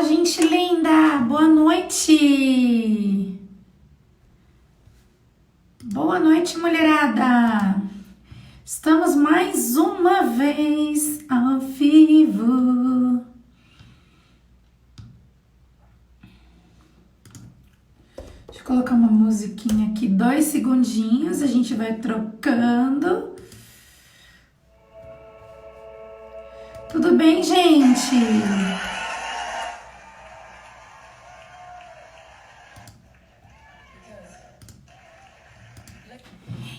gente linda! Boa noite! Boa noite, mulherada! Estamos mais uma vez ao vivo. Deixa eu colocar uma musiquinha aqui, 2 segundinhos, a gente vai trocando. Tudo bem, gente?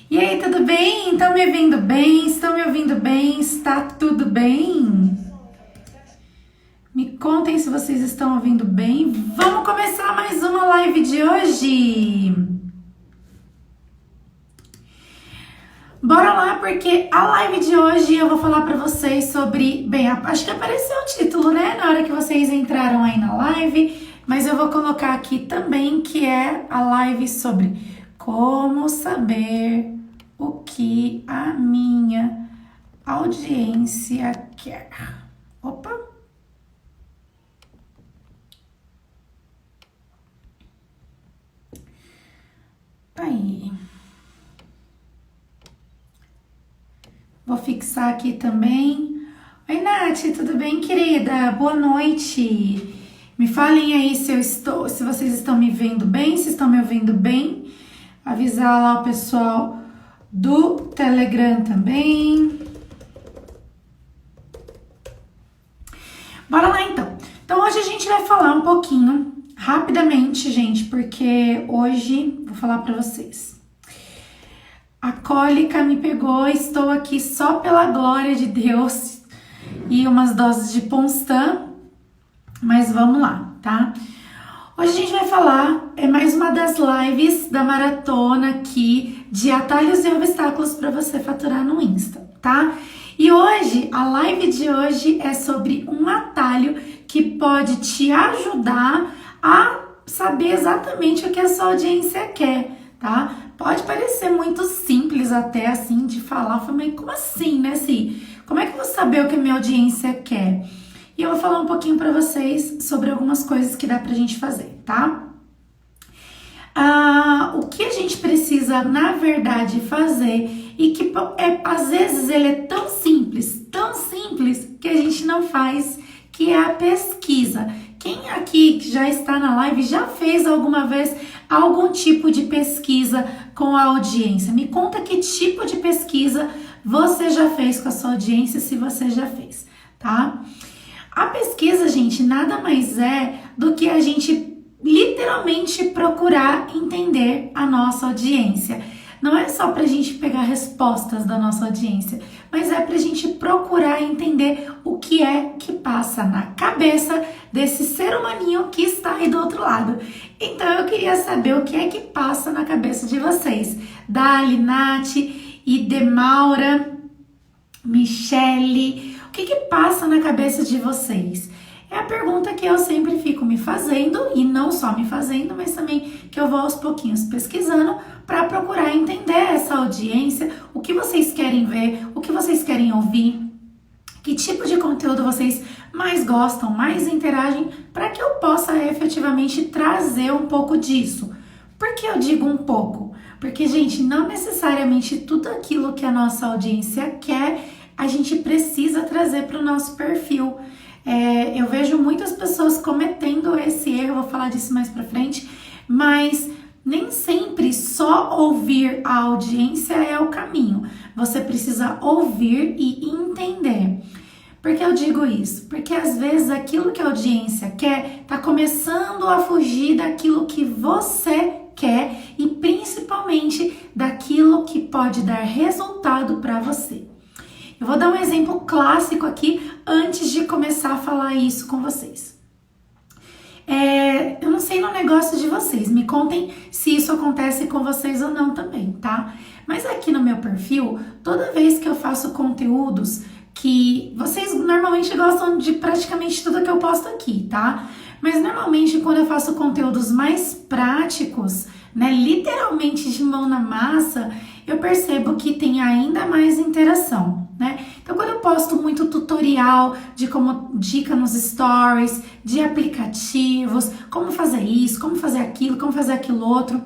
E aí, tudo bem? Estão me ouvindo bem? Estão me ouvindo bem? Está tudo bem? Me contem se vocês estão ouvindo bem. Vamos começar mais uma live de hoje. Bora lá, porque a live de hoje eu vou falar pra vocês sobre... Bem, acho que apareceu o título, né? Na hora que vocês entraram aí na live. Mas eu vou colocar aqui também que é a live sobre como saber o que a minha audiência quer. Opa! Aí. Vou fixar aqui também. Oi, Nath, tudo bem, querida? Boa noite. Me falem aí se vocês estão me vendo bem, se estão me ouvindo bem. Avisar lá o pessoal do Telegram também. Bora lá, então. Então, hoje a gente vai falar um pouquinho, rapidamente, gente, porque hoje vou falar pra vocês. A cólica me pegou, estou aqui só pela glória de Deus e umas doses de Ponstan, mas vamos lá, tá? Hoje a gente vai falar, é mais uma das lives da maratona aqui de atalhos e obstáculos para você faturar no Insta, tá? E hoje, a live de hoje é sobre um atalho que pode te ajudar a saber exatamente o que a sua audiência quer, tá? Pode parecer muito simples até assim de falar, mas como assim, né, Si? Como é que eu vou saber o que a minha audiência quer? E eu vou falar um pouquinho pra vocês sobre algumas coisas que dá pra gente fazer, tá? O que a gente precisa, na verdade, fazer e que às vezes ele é tão simples que a gente não faz, que é a pesquisa. Quem aqui que já está na live já fez alguma vez algum tipo de pesquisa com a audiência? Me conta que tipo de pesquisa você já fez com a sua audiência, se você já fez, tá? A pesquisa, gente, nada mais é do que a gente literalmente procurar entender a nossa audiência. Não é só pra gente pegar respostas da nossa audiência, mas é pra gente procurar entender o que é que passa na cabeça desse ser humaninho que está aí do outro lado. Então eu queria saber o que é que passa na cabeça de vocês. Dali, Nath, Idemaura, Michele, o que passa na cabeça de vocês? É a pergunta que eu sempre fico me fazendo, e não só me fazendo, mas também que eu vou aos pouquinhos pesquisando para procurar entender essa audiência, o que vocês querem ver, o que vocês querem ouvir, que tipo de conteúdo vocês mais gostam, mais interagem, para que eu possa efetivamente trazer um pouco disso. Por que eu digo um pouco? Porque, gente, não necessariamente tudo aquilo que a nossa audiência quer, a gente precisa trazer para o nosso perfil. Eu vejo muitas pessoas cometendo esse erro, vou falar disso mais pra frente, mas nem sempre só ouvir a audiência é o caminho. Você precisa ouvir e entender. Por que eu digo isso? Porque às vezes aquilo que a audiência quer tá começando a fugir daquilo que você quer e principalmente daquilo que pode dar resultado para você. Eu vou dar um exemplo clássico aqui antes de começar a falar isso com vocês. Eu não sei no negócio de vocês, me contem se isso acontece com vocês ou não também, tá? Mas aqui no meu perfil, toda vez que eu faço conteúdos que vocês normalmente gostam de praticamente tudo que eu posto aqui, tá? Mas normalmente quando eu faço conteúdos mais práticos, né, literalmente de mão na massa, eu percebo que tem ainda mais interação, né? Então, quando eu posto muito tutorial de como dica nos stories, de aplicativos, como fazer isso, como fazer aquilo outro.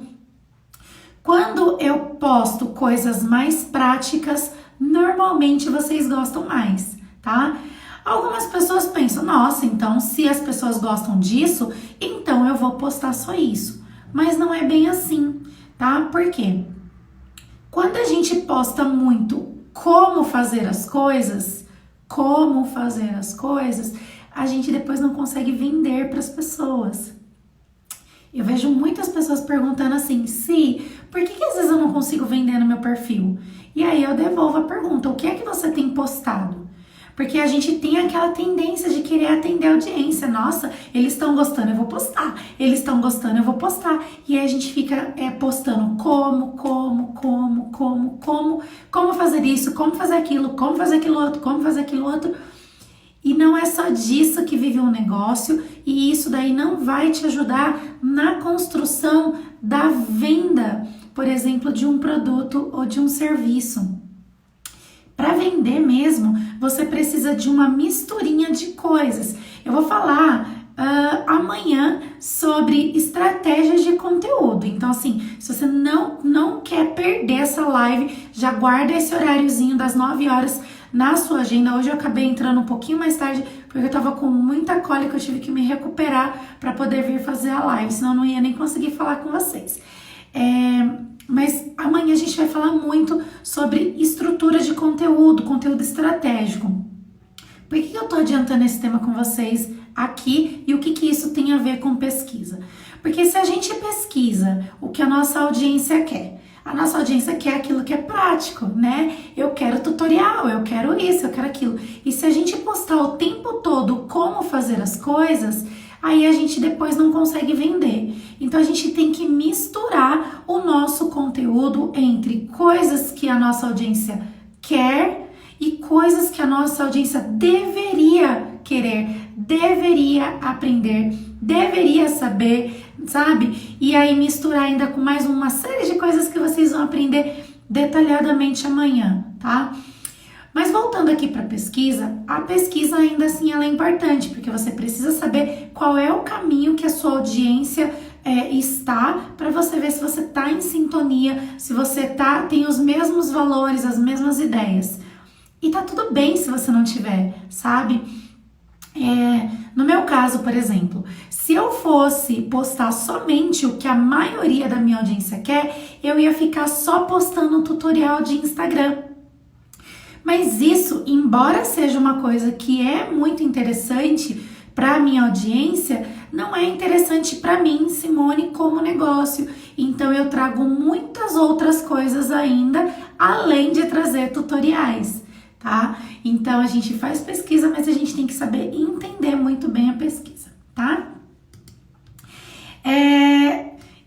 Quando eu posto coisas mais práticas, normalmente vocês gostam mais, tá? Algumas pessoas pensam, nossa, então se as pessoas gostam disso, então eu vou postar só isso. Mas não é bem assim, tá? Por quê? Quando a gente posta muito como fazer as coisas, a gente depois não consegue vender para as pessoas. Eu vejo muitas pessoas perguntando assim, por que às vezes eu não consigo vender no meu perfil? E aí eu devolvo a pergunta, o que é que você tem postado? Porque a gente tem aquela tendência de querer atender a audiência. Nossa, eles estão gostando, eu vou postar. Eles estão gostando, eu vou postar. E aí a gente fica postando como fazer isso, como fazer aquilo, como fazer aquilo outro. E não é só disso que vive um negócio, e isso daí não vai te ajudar na construção da venda, por exemplo, de um produto ou de um serviço. Para vender mesmo, você precisa de uma misturinha de coisas. Eu vou falar amanhã sobre estratégias de conteúdo. Então, assim, se você não quer perder essa live, já guarda esse horáriozinho das 9 horas na sua agenda. Hoje eu acabei entrando um pouquinho mais tarde, porque eu tava com muita cólica, eu tive que me recuperar para poder vir fazer a live, senão eu não ia nem conseguir falar com vocês. Mas amanhã a gente vai falar muito sobre estrutura de conteúdo estratégico. Por que eu tô adiantando esse tema com vocês aqui e o que isso tem a ver com pesquisa? Porque se a gente pesquisa o que a nossa audiência quer, a nossa audiência quer aquilo que é prático, né? Eu quero tutorial, eu quero isso, eu quero aquilo. E se a gente postar o tempo todo como fazer as coisas, aí a gente depois não consegue vender. Então a gente tem que misturar o nosso conteúdo entre coisas que a nossa audiência quer e coisas que a nossa audiência deveria querer, deveria aprender, deveria saber, sabe? E aí misturar ainda com mais uma série de coisas que vocês vão aprender detalhadamente amanhã, tá? Mas voltando aqui para a pesquisa ainda assim ela é importante, porque você precisa saber qual é o caminho que a sua audiência está, para você ver se você está em sintonia, se você tem os mesmos valores, as mesmas ideias. E tá tudo bem se você não tiver, sabe? No meu caso, por exemplo, se eu fosse postar somente o que a maioria da minha audiência quer, eu ia ficar só postando tutorial de Instagram. Mas isso, embora seja uma coisa que é muito interessante para a minha audiência, não é interessante para mim, Simone, como negócio. Então eu trago muitas outras coisas ainda, além de trazer tutoriais, tá? Então a gente faz pesquisa, mas a gente tem que saber entender muito bem a pesquisa, tá?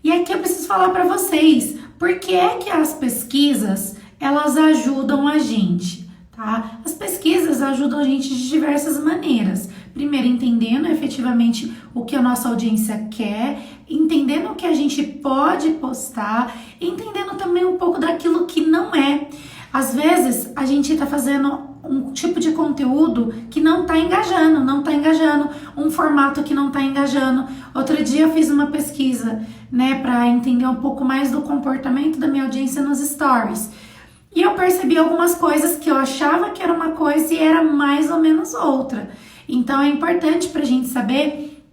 E aqui eu preciso falar para vocês, por que é que as pesquisas, elas ajudam a gente, tá? As pesquisas ajudam a gente de diversas maneiras. Primeiro, entendendo efetivamente o que a nossa audiência quer, entendendo o que a gente pode postar, entendendo também um pouco daquilo que não é. Às vezes, a gente tá fazendo um tipo de conteúdo que não tá engajando, um formato que não tá engajando. Outro dia eu fiz uma pesquisa, né, para entender um pouco mais do comportamento da minha audiência nos stories. E eu percebi algumas coisas que eu achava que era uma coisa e era mais ou menos outra. Então é importante pra gente saber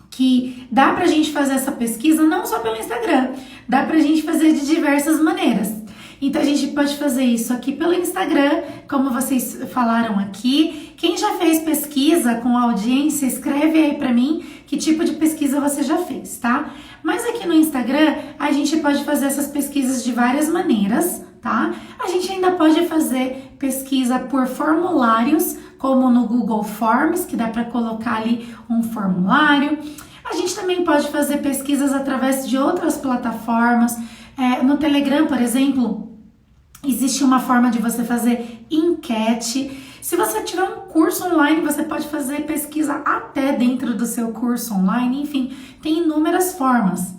que dá pra gente fazer essa pesquisa não só pelo Instagram, dá pra gente fazer de diversas maneiras. Então a gente pode fazer isso aqui pelo Instagram, como vocês falaram aqui. Quem já fez pesquisa com a audiência, escreve aí pra mim que tipo de pesquisa você já fez, tá? Mas aqui no Instagram a gente pode fazer essas pesquisas de várias maneiras, tá? A gente ainda pode fazer pesquisa por formulários, como no Google Forms, que dá para colocar ali um formulário. A gente também pode fazer pesquisas através de outras plataformas. No Telegram, por exemplo, existe uma forma de você fazer enquete. Se você tiver um curso online, você pode fazer pesquisa até dentro do seu curso online. Enfim, tem inúmeras formas.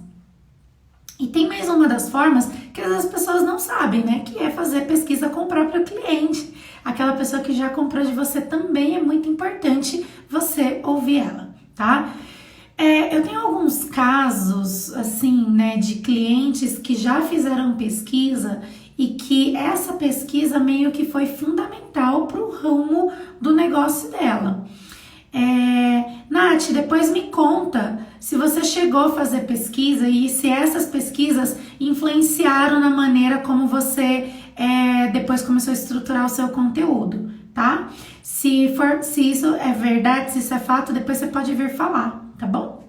E tem mais uma das formas que às vezes as pessoas não sabem, né? Que é fazer pesquisa com o próprio cliente. aquela pessoa que já comprou de você também é muito importante você ouvir ela, tá? Eu tenho alguns casos, assim, né, de clientes que já fizeram pesquisa e que essa pesquisa meio que foi fundamental para o rumo do negócio dela. Nath, depois me conta se você chegou a fazer pesquisa e se essas pesquisas influenciaram na maneira como você depois começou a estruturar o seu conteúdo, tá? Se isso é verdade, se isso é fato, depois você pode vir falar, tá bom?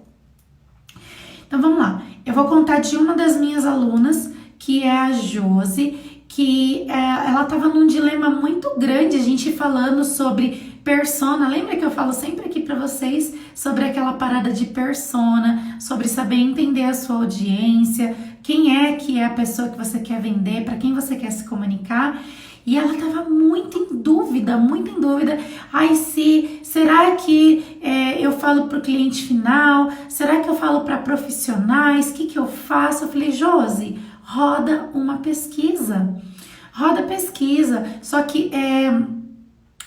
Então vamos lá, eu vou contar de uma das minhas alunas, que é a Josi, que ela estava num dilema muito grande, a gente falando sobre persona. Lembra que eu falo sempre aqui para vocês sobre aquela parada de persona, sobre saber entender a sua audiência, quem é que é a pessoa que você quer vender, para quem você quer se comunicar. E ela estava muito em dúvida. Ai, será que eu falo para o cliente final? Será que eu falo para profissionais? O que eu faço? Eu falei, Josi, roda uma pesquisa. Roda pesquisa. Só que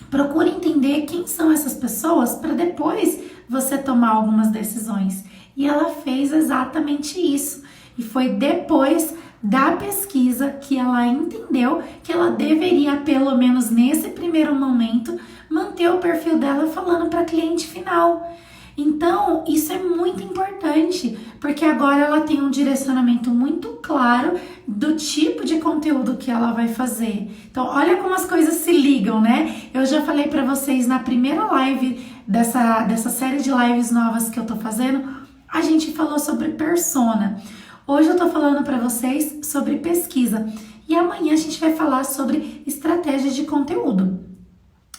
procure entender quem são essas pessoas para depois você tomar algumas decisões. E ela fez exatamente isso. E foi depois da pesquisa que ela entendeu que ela deveria, pelo menos nesse primeiro momento, manter o perfil dela falando para cliente final. Então, isso é muito importante, porque agora ela tem um direcionamento muito claro do tipo de conteúdo que ela vai fazer. Então, olha como as coisas se ligam, né? Eu já falei para vocês na primeira live dessa série de lives novas que eu tô fazendo, a gente falou sobre persona. Hoje eu tô falando para vocês sobre pesquisa e amanhã a gente vai falar sobre estratégias de conteúdo.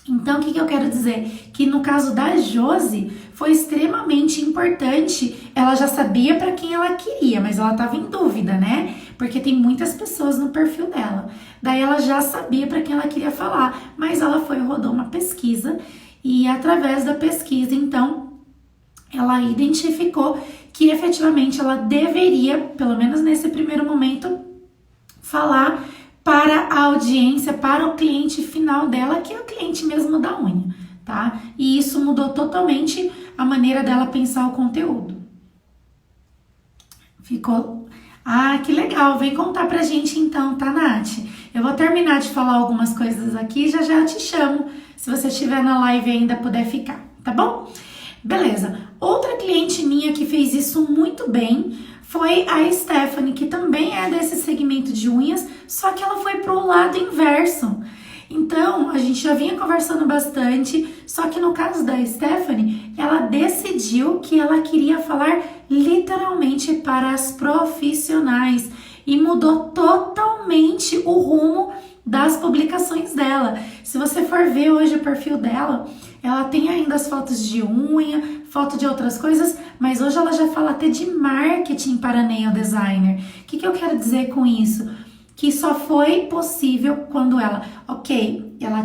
Então, o que eu quero dizer? Que no caso da Josi, foi extremamente importante. Ela já sabia para quem ela queria, mas ela estava em dúvida, né? Porque tem muitas pessoas no perfil dela. Daí ela já sabia para quem ela queria falar, mas ela rodou uma pesquisa e através da pesquisa, então, ela identificou que efetivamente ela deveria, pelo menos nesse primeiro momento, falar para a audiência, para o cliente final dela, que é o cliente mesmo da unha, tá? E isso mudou totalmente a maneira dela pensar o conteúdo. Ficou... Ah, que legal! Vem contar pra gente então, tá, Nath? Eu vou terminar de falar algumas coisas aqui, já eu te chamo, se você estiver na live e ainda puder ficar, tá bom? Beleza. Outra cliente minha que fez isso muito bem foi a Stephanie, que também é desse segmento de unhas, só que ela foi pro lado inverso. Então, a gente já vinha conversando bastante, só que no caso da Stephanie, ela decidiu que ela queria falar literalmente para as profissionais e mudou totalmente o rumo das publicações dela. Se você for ver hoje o perfil dela, ela tem ainda as fotos de unha, foto de outras coisas, mas hoje ela já fala até de marketing para nail designer. O que eu quero dizer com isso? Que só foi possível quando ela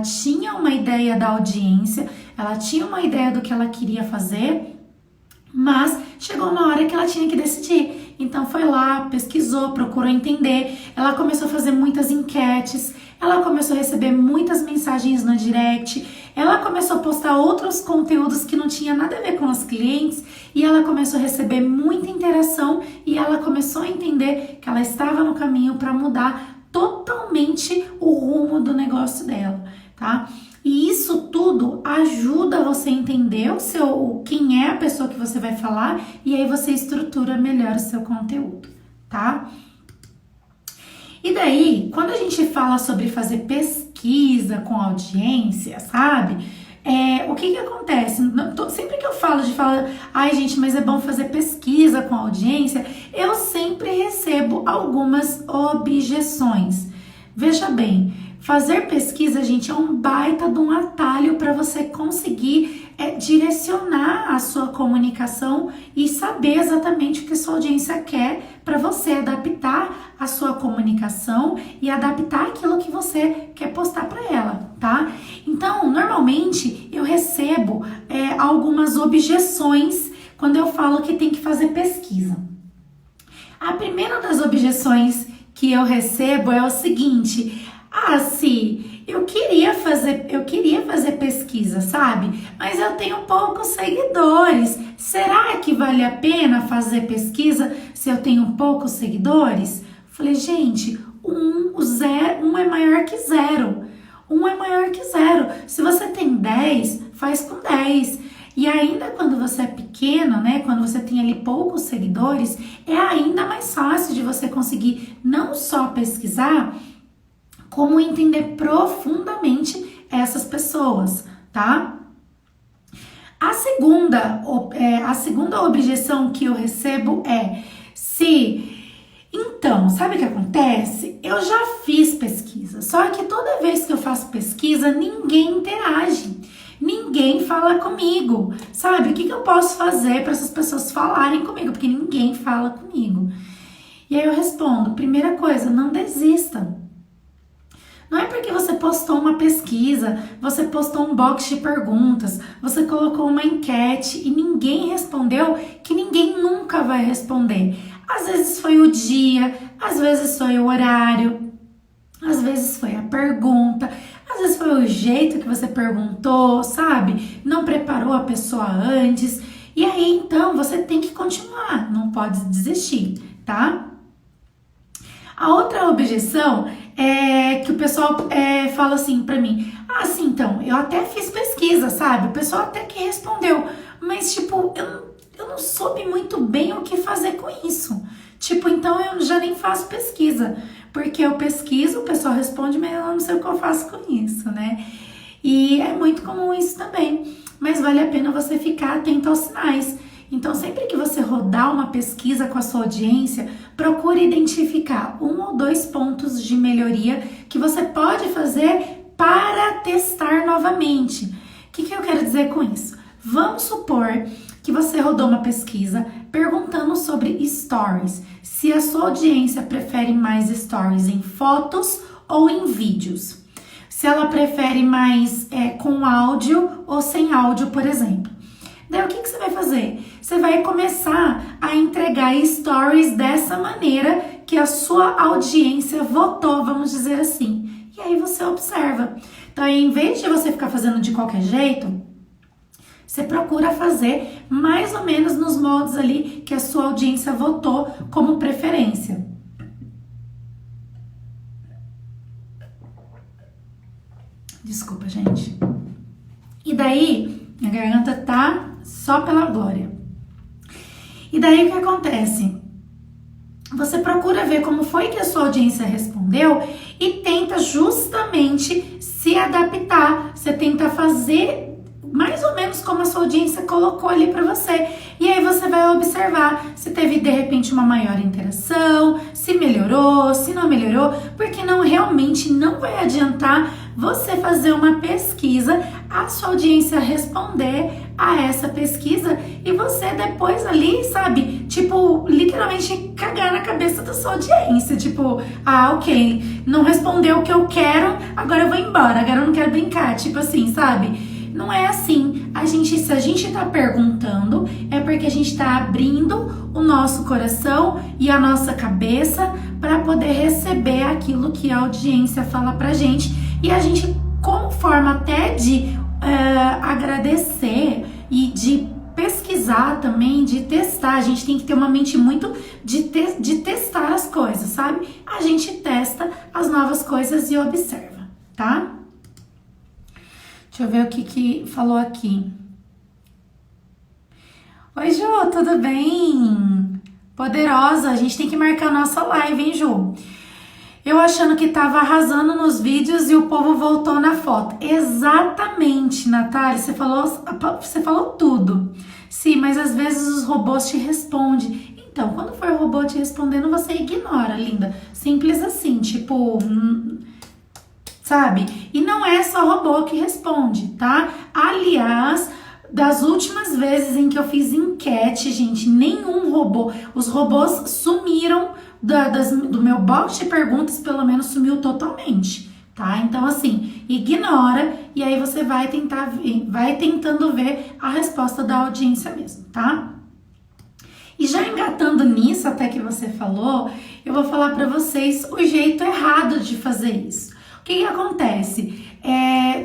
tinha uma ideia da audiência, ela tinha uma ideia do que ela queria fazer, mas chegou uma hora que ela tinha que decidir. Então foi lá, pesquisou, procurou entender, ela começou a fazer muitas enquetes, ela começou a receber muitas mensagens no direct, ela começou a postar outros conteúdos que não tinha nada a ver com os clientes e ela começou a receber muita interação e ela começou a entender que ela estava no caminho para mudar totalmente o rumo do negócio dela, tá? E isso tudo ajuda você a entender quem é a pessoa que você vai falar e aí você estrutura melhor o seu conteúdo, tá? E daí, quando a gente fala sobre fazer pesquisa com audiência, sabe? O que acontece? Sempre que eu falo ai gente, mas é bom fazer pesquisa com audiência, eu sempre recebo algumas objeções. Veja bem, fazer pesquisa, gente, é um baita de um atalho para você conseguir direcionar a sua comunicação e saber exatamente o que sua audiência quer para você adaptar a sua comunicação e adaptar aquilo que você quer postar para ela, tá? Então, normalmente eu recebo algumas objeções quando eu falo que tem que fazer pesquisa. A primeira das objeções que eu recebo é o seguinte: eu queria fazer pesquisa, sabe? Mas eu tenho poucos seguidores. Será que vale a pena fazer pesquisa se eu tenho poucos seguidores? Falei, gente, um é maior que zero. Um é maior que zero. Se você tem 10, faz com 10. E ainda quando você é pequeno, né, quando você tem ali poucos seguidores, é ainda mais fácil de você conseguir não só pesquisar, como entender profundamente essas pessoas, tá? A segunda objeção que eu recebo é então, sabe o que acontece? Eu já fiz pesquisa, só que toda vez que eu faço pesquisa, ninguém interage, ninguém fala comigo, sabe? O que eu posso fazer para essas pessoas falarem comigo? Porque ninguém fala comigo. E aí eu respondo, primeira coisa, não desista. Não é porque você postou uma pesquisa, você postou um box de perguntas, você colocou uma enquete e ninguém respondeu, que ninguém nunca vai responder. Às vezes foi o dia, às vezes foi o horário, às vezes foi a pergunta, às vezes foi o jeito que você perguntou, sabe? Não preparou a pessoa antes. E aí, então, você tem que continuar, não pode desistir, tá? A outra objeção é que o pessoal fala assim pra mim, sim, então, eu até fiz pesquisa, sabe? O pessoal até que respondeu, mas tipo, eu não soube muito bem o que fazer com isso. Tipo, então eu já nem faço pesquisa, porque eu pesquiso, o pessoal responde, mas eu não sei o que eu faço com isso, né? E é muito comum isso também, mas vale a pena você ficar atento aos sinais. Então, sempre que você rodar uma pesquisa com a sua audiência, procure identificar 1 ou 2 pontos de melhoria que você pode fazer para testar novamente. O que eu quero dizer com isso? Vamos supor que você rodou uma pesquisa perguntando sobre stories. Se a sua audiência prefere mais stories em fotos ou em vídeos. Se ela prefere mais com áudio ou sem áudio, por exemplo. Daí o que você vai fazer? Você vai começar a entregar stories dessa maneira que a sua audiência votou, vamos dizer assim. E aí você observa. Então, em vez de você ficar fazendo de qualquer jeito, você procura fazer mais ou menos nos moldes ali que a sua audiência votou como preferência. Desculpa, gente. E daí, minha garganta tá só pela glória. E daí o que acontece? Você procura ver como foi que a sua audiência respondeu e tenta justamente se adaptar. Você tenta fazer mais ou menos como a sua audiência colocou ali para você. E aí você vai observar se teve de repente uma maior interação, se melhorou, se não melhorou, porque realmente não vai adiantar você fazer uma pesquisa, a sua audiência responder a essa pesquisa e você depois ali, sabe, tipo, literalmente cagar na cabeça da sua audiência, tipo, ok, não respondeu o que eu quero, agora eu vou embora, agora eu não quero brincar, tipo assim, sabe? Não é assim. Se a gente tá perguntando, é porque a gente tá abrindo o nosso coração e a nossa cabeça para poder receber aquilo que a audiência fala pra gente. E a gente, como forma até de agradecer e de pesquisar também, de testar, a gente tem que ter uma mente muito de testar as coisas, sabe? A gente testa as novas coisas e observa, tá? Deixa eu ver o que falou aqui. Oi, Ju, tudo bem? Poderosa, a gente tem que marcar a nossa live, hein, Ju? Eu achando que tava arrasando nos vídeos e o povo voltou na foto. Exatamente, Natália, você falou tudo. Sim, mas às vezes os robôs te respondem. Então, quando for o robô te respondendo, você ignora, linda. Simples assim, tipo... sabe? E não é só robô que responde, tá? Aliás, das últimas vezes em que eu fiz enquete, gente, nenhum robô, os robôs sumiram do meu box de perguntas, pelo menos sumiu totalmente, tá? Então, assim, ignora e aí você vai tentando ver a resposta da audiência mesmo, tá? E já engatando nisso, até que você falou, eu vou falar pra vocês o jeito errado de fazer isso. O que acontece?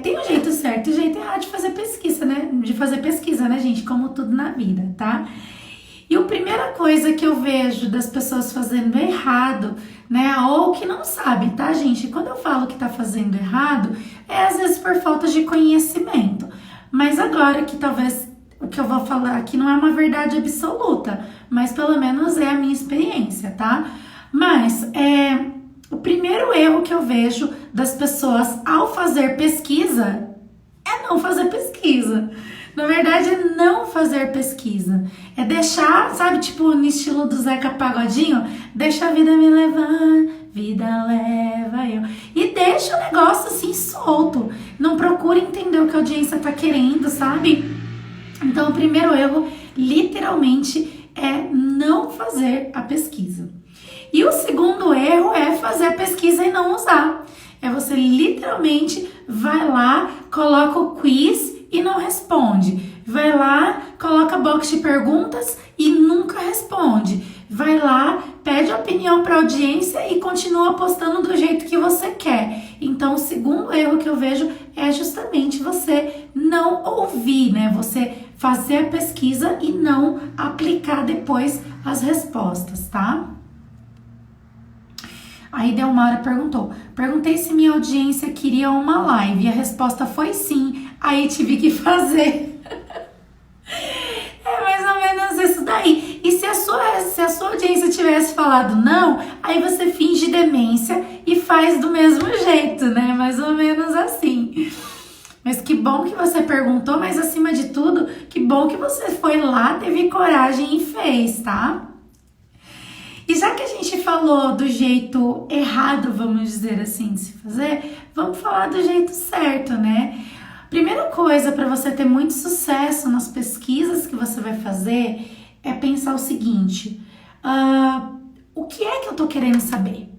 Tem um jeito certo e um jeito errado de fazer pesquisa, né? Gente? Como tudo na vida, tá? E a primeira coisa que eu vejo das pessoas fazendo errado, né? Ou que não sabe, tá, gente? Quando eu falo que tá fazendo errado, às vezes por falta de conhecimento. Mas agora que talvez o que eu vou falar aqui não é uma verdade absoluta, mas pelo menos é a minha experiência, tá? Mas o primeiro erro que eu vejo das pessoas ao fazer pesquisa é não fazer pesquisa. Na verdade, é não fazer pesquisa. É deixar, sabe, tipo no estilo do Zeca Pagodinho, deixa a vida me levar, vida leva eu. E deixa o negócio assim solto. Não procura entender o que a audiência tá querendo, sabe? Então, o primeiro erro, literalmente, é não fazer a pesquisa. E o segundo erro é fazer a pesquisa e não usar. É você literalmente vai lá, coloca o quiz e não responde. Vai lá, coloca box de perguntas e nunca responde. Vai lá, pede opinião para a audiência e continua postando do jeito que você quer. Então, o segundo erro que eu vejo é justamente você não ouvir, né? Você fazer a pesquisa e não aplicar depois as respostas, tá? Aí Delmara perguntou, perguntei se minha audiência queria uma live e a resposta foi sim, aí tive que fazer. É mais ou menos isso daí. E se a sua audiência tivesse falado não, aí você finge demência e faz do mesmo jeito, né? Mais ou menos assim. Mas que bom que você perguntou, mas acima de tudo, que bom que você foi lá, teve coragem e fez, tá? E já que a gente falou do jeito errado, vamos dizer assim, de se fazer, vamos falar do jeito certo, né? Primeira coisa para você ter muito sucesso nas pesquisas que você vai fazer é pensar o seguinte, o que é que eu tô querendo saber?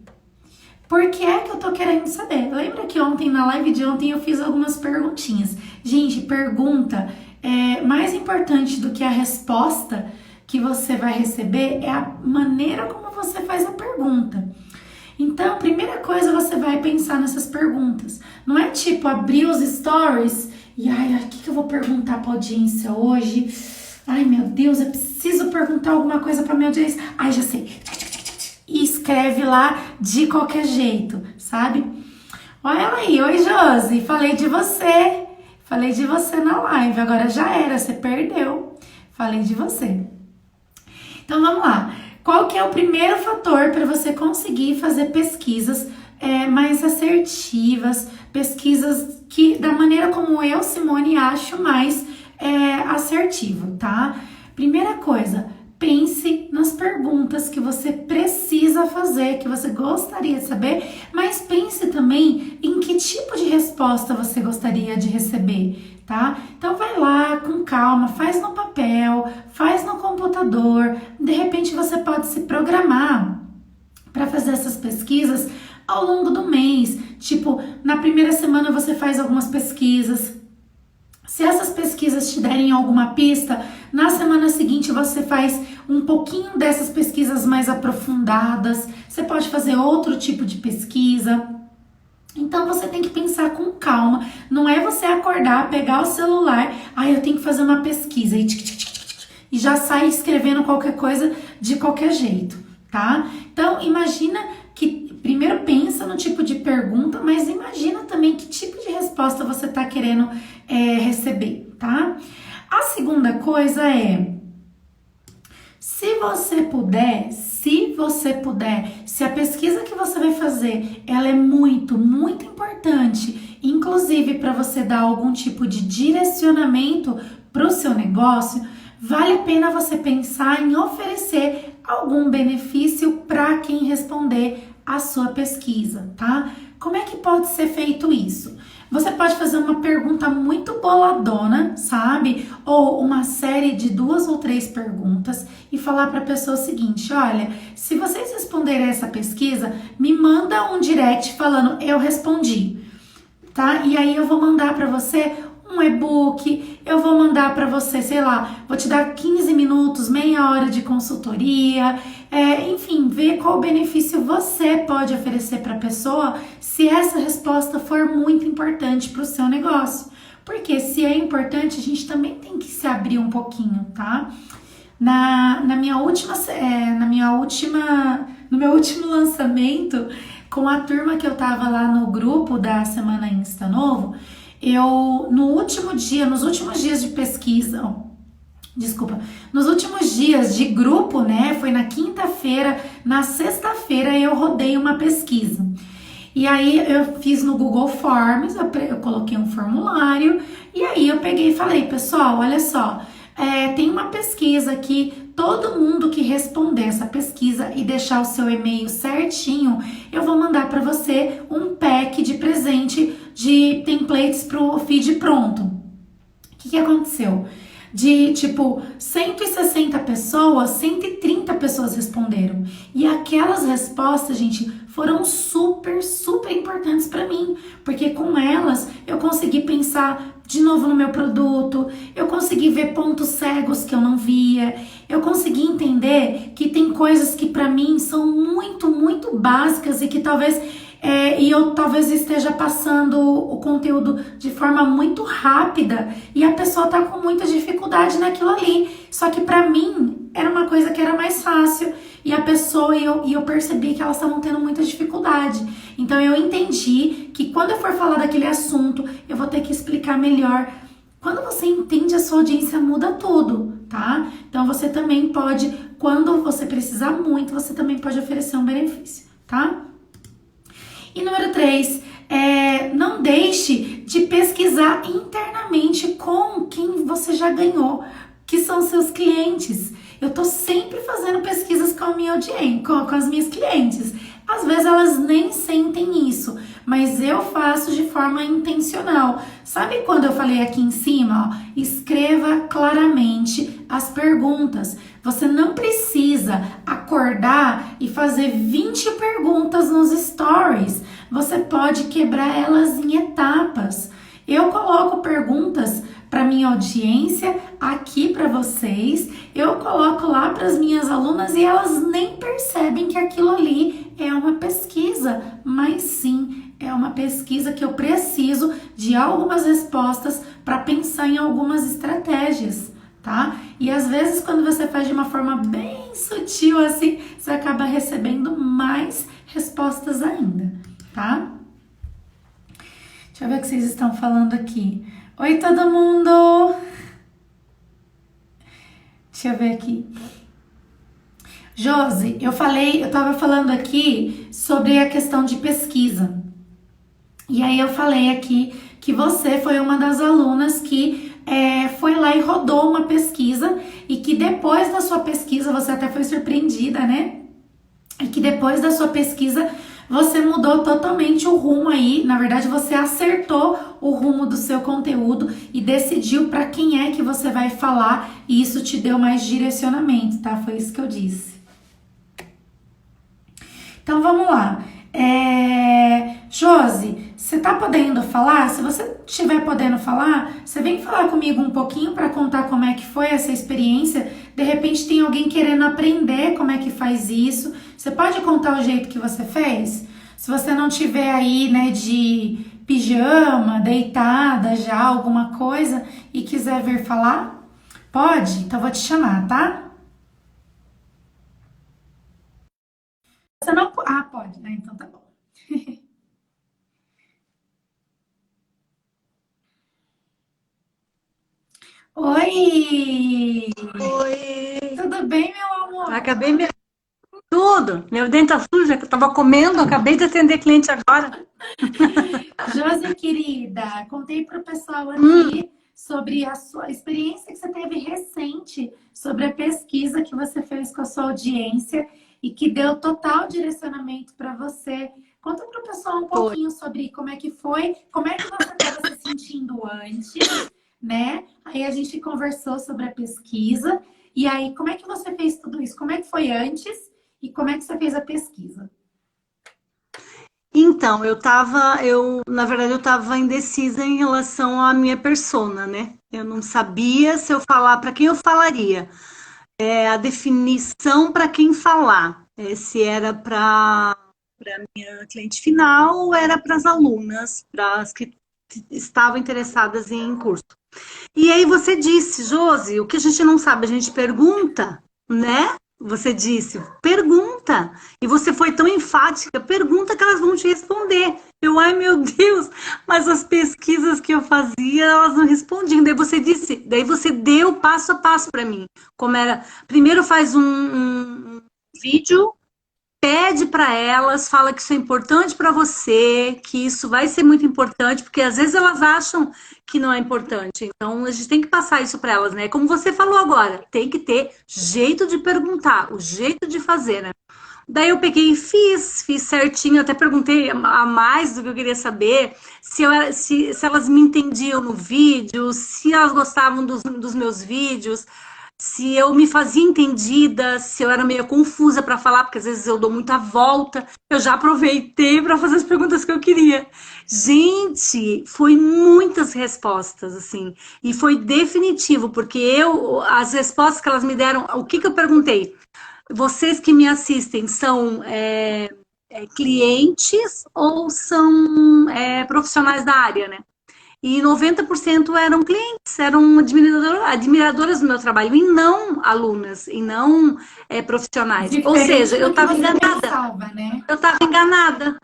Por que é que eu tô querendo saber? Lembra que ontem, na live de ontem, eu fiz algumas perguntinhas. Gente, pergunta é mais importante do que a resposta que você vai receber é a maneira como você faz a pergunta. Então, primeira coisa, você vai pensar nessas perguntas. Não é tipo abrir os stories e o que eu vou perguntar pra audiência hoje? Ai, meu Deus, eu preciso perguntar alguma coisa pra minha audiência. Ai, já sei. E escreve lá de qualquer jeito, sabe? Olha ela aí, oi Josi, falei de você na live, agora já era, você perdeu, falei de você. Então vamos lá, qual que é o primeiro fator para você conseguir fazer pesquisas mais assertivas, pesquisas que da maneira como eu, Simone, acho mais assertivo, tá? Primeira coisa, pense nas perguntas que você precisa fazer, que você gostaria de saber, mas pense também em que tipo de resposta você gostaria de receber, tá? Então vai lá com calma, faz no papel, faz no computador, de repente você pode se programar para fazer essas pesquisas ao longo do mês, tipo, na primeira semana você faz algumas pesquisas. Se essas pesquisas te derem alguma pista, na semana seguinte você faz um pouquinho dessas pesquisas mais aprofundadas, você pode fazer outro tipo de pesquisa. Então você tem que pensar com calma, não é você acordar, pegar o celular, eu tenho que fazer uma pesquisa e já sai escrevendo qualquer coisa de qualquer jeito, tá? Então imagina que primeiro pensa no tipo de pergunta, mas imagina também que tipo de resposta você tá querendo receber, tá? A segunda coisa é, se você puder, se a pesquisa que você vai fazer, ela é muito, muito importante, inclusive para você dar algum tipo de direcionamento para o seu negócio, vale a pena você pensar em oferecer algum benefício para quem responder a sua pesquisa, tá? Como é que pode ser feito isso? Você pode fazer uma pergunta muito boladona, sabe? Ou uma série de 2 ou 3 perguntas e falar para a pessoa o seguinte, olha, se vocês responderem essa pesquisa, me manda um direct falando, eu respondi, tá? E aí eu vou mandar para você um e-book, eu vou mandar para você, sei lá, vou te dar 15 minutos, meia hora de consultoria, enfim, ver qual benefício você pode oferecer para a pessoa se essa resposta for muito importante para o seu negócio. Porque se é importante, a gente também tem que se abrir um pouquinho, tá? No meu último lançamento, com a turma que eu tava lá no grupo da Semana Insta Novo, nos últimos dias de pesquisa, desculpa, nos últimos dias de grupo, né? Foi na quinta-feira, na sexta-feira eu rodei uma pesquisa. E aí eu fiz no Google Forms, eu coloquei um formulário, e aí eu peguei e falei, pessoal, olha só, tem uma pesquisa aqui, todo mundo que responder essa pesquisa e deixar o seu e-mail certinho, eu vou mandar para você um pack de presente de templates para o feed pronto. O que aconteceu? De tipo 160 pessoas, 130 pessoas responderam. E aquelas respostas, gente, foram super, super importantes para mim, porque com elas eu consegui pensar de novo no meu produto, eu consegui ver pontos cegos que eu não via, eu consegui entender que tem coisas que para mim são muito, muito básicas e que eu talvez esteja passando o conteúdo de forma muito rápida e a pessoa tá com muita dificuldade naquilo ali. Só que para mim era uma coisa que era mais fácil e a pessoa e eu percebi que elas estavam tendo muita dificuldade. Então eu entendi que quando eu for falar daquele assunto, eu vou ter que explicar melhor. Quando você entende a sua audiência, muda tudo, tá? Então você também pode, quando você precisar muito, você também pode oferecer um benefício, tá? E número 3, não deixe de pesquisar internamente com quem você já ganhou, que são seus clientes. Eu tô sempre fazendo pesquisas com a minha audiência, com as minhas clientes. Às vezes elas nem sentem isso, mas eu faço de forma intencional. Sabe quando eu falei aqui em cima? Ó, escreva claramente as perguntas. Você não precisa acordar e fazer 20 perguntas nos stories. Você pode quebrar elas em etapas. Eu coloco perguntas para minha audiência aqui para vocês. Eu coloco lá para as minhas alunas e elas nem percebem que aquilo ali é uma pesquisa, mas sim, é uma pesquisa que eu preciso de algumas respostas para pensar em algumas estratégias, tá? E às vezes quando você faz de uma forma bem sutil assim, você acaba recebendo mais respostas ainda, tá? Deixa eu ver o que vocês estão falando aqui. Oi, todo mundo! Deixa eu ver aqui. Josi, eu tava falando aqui sobre a questão de pesquisa. E aí eu falei aqui que você foi uma das alunas que foi lá e rodou uma pesquisa e que depois da sua pesquisa, você até foi surpreendida, né? E que depois da sua pesquisa você mudou totalmente o rumo aí, na verdade você acertou o rumo do seu conteúdo e decidiu para quem é que você vai falar e isso te deu mais direcionamento, tá? Foi isso que eu disse. Então vamos lá. Josi, você tá podendo falar? Se você estiver podendo falar, você vem falar comigo um pouquinho para contar como é que foi essa experiência. De repente tem alguém querendo aprender como é que faz isso. Você pode contar o jeito que você fez? Se você não tiver aí, né, de pijama, deitada já, alguma coisa, e quiser vir falar, pode? Então eu vou te chamar, tá? Você não... Ah, pode, né? Então tá bom. Oi! Oi, Tudo bem, meu amor? acabei me... Tudo, meu dente tá sujo, que eu tava comendo, acabei de atender cliente agora. Josi, querida, contei para o pessoal Hum, aqui sobre a sua experiência que você teve recente, sobre a pesquisa que você fez com a sua audiência e que deu total direcionamento para você. Conta para o pessoal um foi. pouquinho sobre como é que foi, como é que você estava se sentindo antes, né? Aí a gente conversou sobre a pesquisa e aí como é que você fez tudo isso? Como é que foi antes e como é que você fez a pesquisa? Então, na verdade, eu tava indecisa em relação à minha persona, né? Eu não sabia se eu falar, para quem eu falaria. a definição para quem falar. Se era para minha cliente final ou era para as alunas, para as que estavam interessadas em curso. E aí você disse, Josi, o que a gente não sabe, a gente pergunta, né? Você disse, pergunta. E você foi tão enfática, pergunta que elas vão te responder. Ai meu Deus, mas as pesquisas que eu fazia, elas não respondiam. Daí você disse, daí você deu passo a passo para mim. Como era, primeiro faz um vídeo, pede para elas, fala que isso é importante para você, que isso vai ser muito importante, porque às vezes elas acham que não é importante. Então a gente tem que passar isso para elas, né? Como você falou agora, tem que ter jeito de perguntar, o jeito de fazer, né? Daí eu peguei e fiz certinho, até perguntei a mais do que eu queria saber, se elas me entendiam no vídeo, se elas gostavam dos meus vídeos, se eu me fazia entendida, se eu era meio confusa para falar, porque às vezes eu dou muita volta. Eu já aproveitei para fazer as perguntas que eu queria. Gente, foi muitas respostas, assim, e foi definitivo, porque as respostas que elas me deram, o que eu perguntei? Vocês que me assistem são clientes ou são profissionais da área, né? E 90% eram clientes, eram admiradoras do meu trabalho, e não alunas, e não profissionais. Ou seja, Diferente eu do que estava você enganada. pensava, né? Eu estava enganada.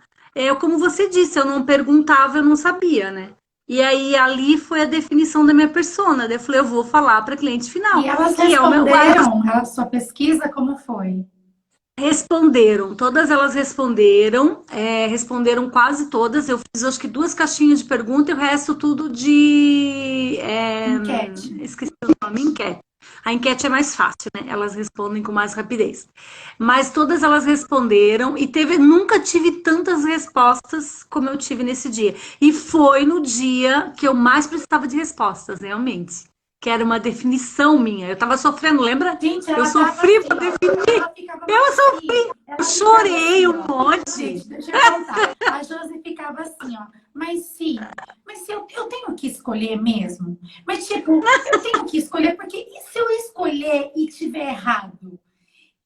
Como você disse, eu não perguntava, eu não sabia, né? E aí ali foi a definição da minha persona. Daí eu falei, eu vou falar para cliente E final, elas que é o meu. responderam a sua pesquisa, como foi? Responderam, todas elas responderam, responderam quase todas. Eu fiz acho que 2 caixinhas de pergunta e o resto tudo de. Enquete. Esqueci o nome, enquete. A enquete é mais fácil, né? Elas respondem com mais rapidez. Mas todas elas responderam e nunca tive tantas respostas como eu tive nesse dia. E foi no dia que eu mais precisava de respostas, realmente. Que era uma definição minha. Eu tava sofrendo, lembra? Gente, Eu ela tava sofri assim, para ó. definir. Ela ficava Eu assim. sofri, eu Ela ficava chorei assim, um ó. monte. Gente, deixa eu contar. A Josi ficava assim, ó. Mas se eu tenho que escolher mesmo? Mas, tipo, eu tenho que escolher, porque e se eu escolher e tiver errado?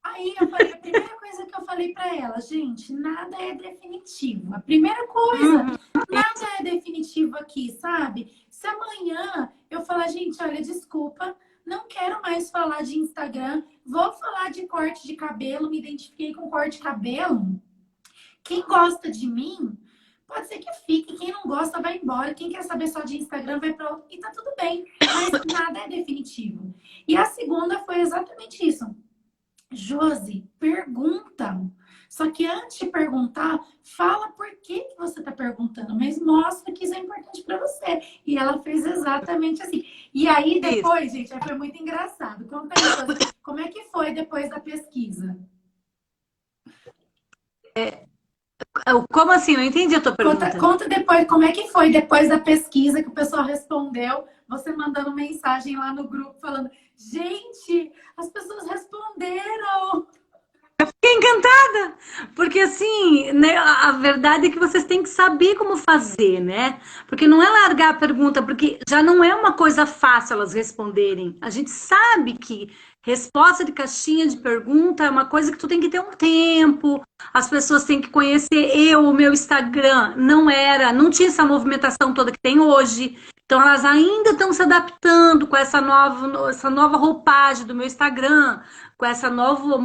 Aí eu falei, a primeira coisa que eu falei pra ela, gente, nada é definitivo. A primeira coisa, Uhum. nada é definitivo aqui, sabe? Se amanhã eu falar, gente, olha, desculpa, não quero mais falar de Instagram, vou falar de corte de cabelo, me identifiquei com corte de cabelo. Quem gosta de mim, pode ser que fique. Quem não gosta, vai embora. Quem quer saber só de Instagram, vai para outro. E tá tudo bem. Mas nada é definitivo. E a segunda foi exatamente isso. Josi, pergunta. Só que antes de perguntar, fala por que você está perguntando, mas mostra que isso é importante para você. E ela fez exatamente assim. E aí depois, gente, foi muito engraçado. Conta aí, Josi, como é que foi depois da pesquisa? Como assim? Não entendi a tua pergunta. Conta depois como é que foi depois da pesquisa que o pessoal respondeu, você mandando mensagem lá no grupo falando, gente, as pessoas responderam. Fiquei encantada, porque assim, né, a verdade é que vocês têm que saber como fazer, né? Porque não é largar a pergunta, porque já não é uma coisa fácil elas responderem. A gente sabe que resposta de caixinha de pergunta é uma coisa que tu tem que ter um tempo, as pessoas têm que conhecer. O meu Instagram não tinha essa movimentação toda que tem hoje. Então elas ainda estão se adaptando com essa nova roupagem do meu Instagram, com essa nova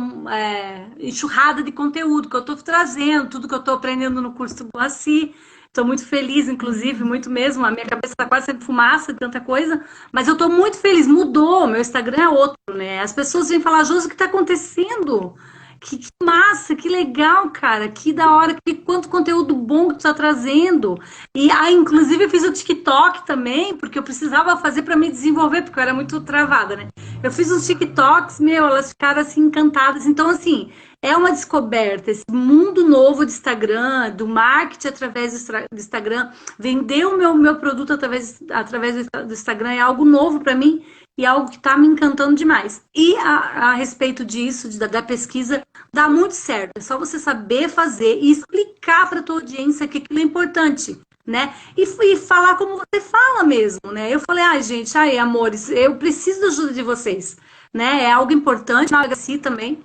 enxurrada de conteúdo que eu estou trazendo, tudo que eu estou aprendendo no curso do Moacir. Estou muito feliz, inclusive, muito mesmo. A minha cabeça está quase sem fumaça de tanta coisa, mas eu estou muito feliz. Mudou, meu Instagram é outro, né? As pessoas vêm falar, Josi, o que está acontecendo? Que massa, que legal, cara, que da hora, quanto conteúdo bom que tu tá trazendo. E inclusive eu fiz o TikTok também, porque eu precisava fazer para me desenvolver, porque eu era muito travada, né? Eu fiz uns TikToks, elas ficaram assim encantadas. Então, assim, é uma descoberta, esse mundo novo de Instagram, do marketing através do Instagram, vender o meu produto através do Instagram é algo novo para mim e algo que está me encantando demais. E a respeito disso, da pesquisa, dá muito certo. É só você saber fazer e explicar para a tua audiência que aquilo é importante. né? E falar como você fala mesmo, né? Eu falei, ai, gente, ai, amores, eu preciso da ajuda de vocês, né? É algo importante, eu agradeci também.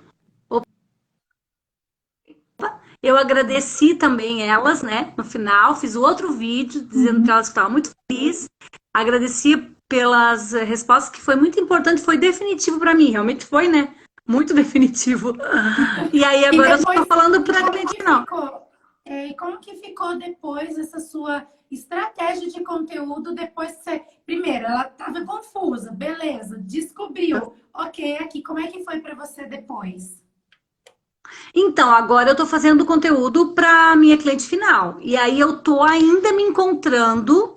Eu agradeci também elas, né? No final, fiz outro vídeo dizendo que Uhum. elas estavam muito felizes. Agradeci pelas respostas, que foi muito importante, foi definitivo para mim, realmente foi, né? Muito definitivo. E aí E agora eu estou depois, falando e para como cliente que final. ficou? E como que ficou depois essa sua estratégia de conteúdo depois que você... Primeiro, ela estava confusa, beleza, descobriu. Ok, aqui, como é que foi para você depois? Então, agora eu estou fazendo conteúdo para minha cliente final. E aí eu estou ainda me encontrando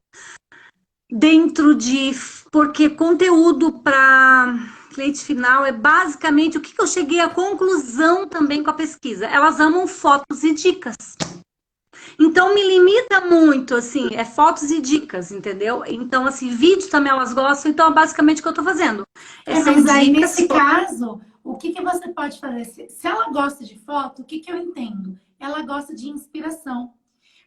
dentro de. Porque conteúdo para cliente final é basicamente o que eu cheguei à conclusão também com a pesquisa. Elas amam fotos e dicas. Então me limita muito, assim, é fotos e dicas, entendeu? Então, assim, vídeo também elas gostam, então é basicamente o que eu tô fazendo. São Mas aí, dicas. nesse caso, o que que você pode fazer? Se ela gosta de foto, o que que eu entendo? Ela gosta de inspiração.